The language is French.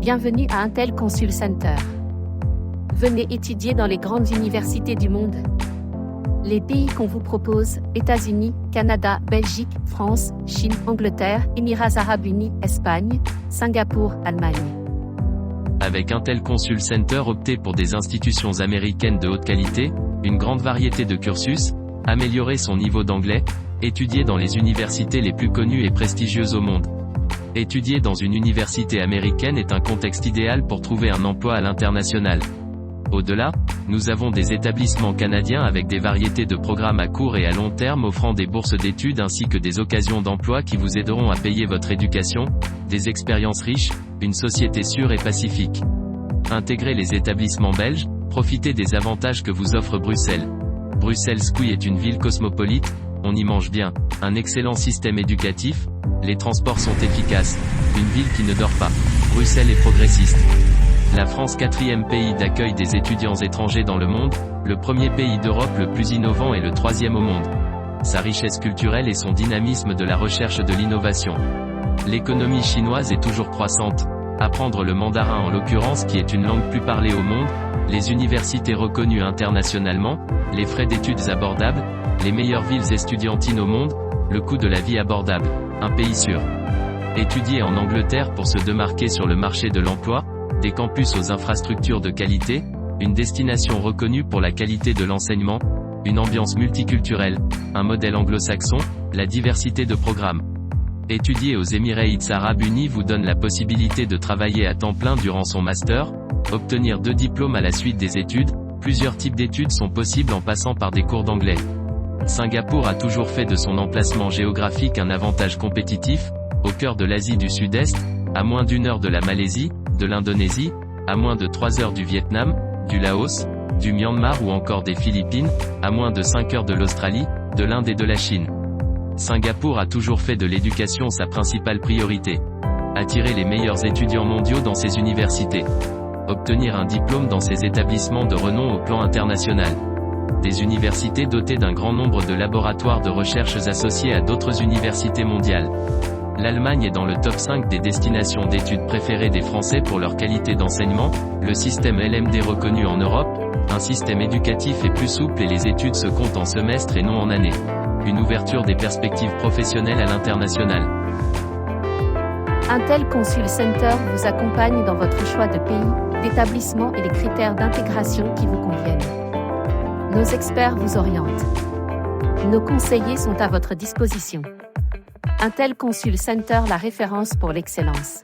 Bienvenue à Intel Consul Center. Venez étudier dans les grandes universités du monde. Les pays qu'on vous propose, États-Unis, Canada, Belgique, France, Chine, Angleterre, Émirats Arabes Unis, Espagne, Singapour, Allemagne. Avec Intel Consul Center, optez pour des institutions américaines de haute qualité, une grande variété de cursus, améliorer son niveau d'anglais, étudier dans les universités les plus connues et prestigieuses au monde. Étudier dans une université américaine est un contexte idéal pour trouver un emploi à l'international. Au-delà, nous avons des établissements canadiens avec des variétés de programmes à court et à long terme offrant des bourses d'études ainsi que des occasions d'emploi qui vous aideront à payer votre éducation, des expériences riches, une société sûre et pacifique. Intégrez les établissements belges, profitez des avantages que vous offre Bruxelles. Bruxelles Squee est une ville cosmopolite, on y mange bien, un excellent système éducatif, les transports sont efficaces, une ville qui ne dort pas. Bruxelles est progressiste. La France, 4e pays d'accueil des étudiants étrangers dans le monde, le premier pays d'Europe le plus innovant et le 3e au monde. Sa richesse culturelle et son dynamisme de la recherche de l'innovation. L'économie chinoise est toujours croissante. Apprendre le mandarin en l'occurrence qui est une langue plus parlée au monde, les universités reconnues internationalement, les frais d'études abordables, les meilleures villes estudiantines au monde, le coût de la vie abordable, un pays sûr. Étudier en Angleterre pour se démarquer sur le marché de l'emploi, des campus aux infrastructures de qualité, une destination reconnue pour la qualité de l'enseignement, une ambiance multiculturelle, un modèle anglo-saxon, la diversité de programmes. Étudier aux Émirats Arabes Unis vous donne la possibilité de travailler à temps plein durant son master, obtenir 2 diplômes à la suite des études, plusieurs types d'études sont possibles en passant par des cours d'anglais. Singapour a toujours fait de son emplacement géographique un avantage compétitif, au cœur de l'Asie du Sud-Est, à moins d'1 heure de la Malaisie, de l'Indonésie, à moins de 3 heures du Vietnam, du Laos, du Myanmar ou encore des Philippines, à moins de 5 heures de l'Australie, de l'Inde et de la Chine. Singapour a toujours fait de l'éducation sa principale priorité. Attirer les meilleurs étudiants mondiaux dans ses universités. Obtenir un diplôme dans ses établissements de renom au plan international. Des universités dotées d'un grand nombre de laboratoires de recherche associés à d'autres universités mondiales. L'Allemagne est dans le top 5 des destinations d'études préférées des Français pour leur qualité d'enseignement, le système LMD reconnu en Europe, un système éducatif est plus souple et les études se comptent en semestres et non en années. Une ouverture des perspectives professionnelles à l'international. Intel Consul Center vous accompagne dans votre choix de pays, d'établissement et les critères d'intégration qui vous conviennent. Nos experts vous orientent. Nos conseillers sont à votre disposition. Intel Consul Center, la référence pour l'excellence.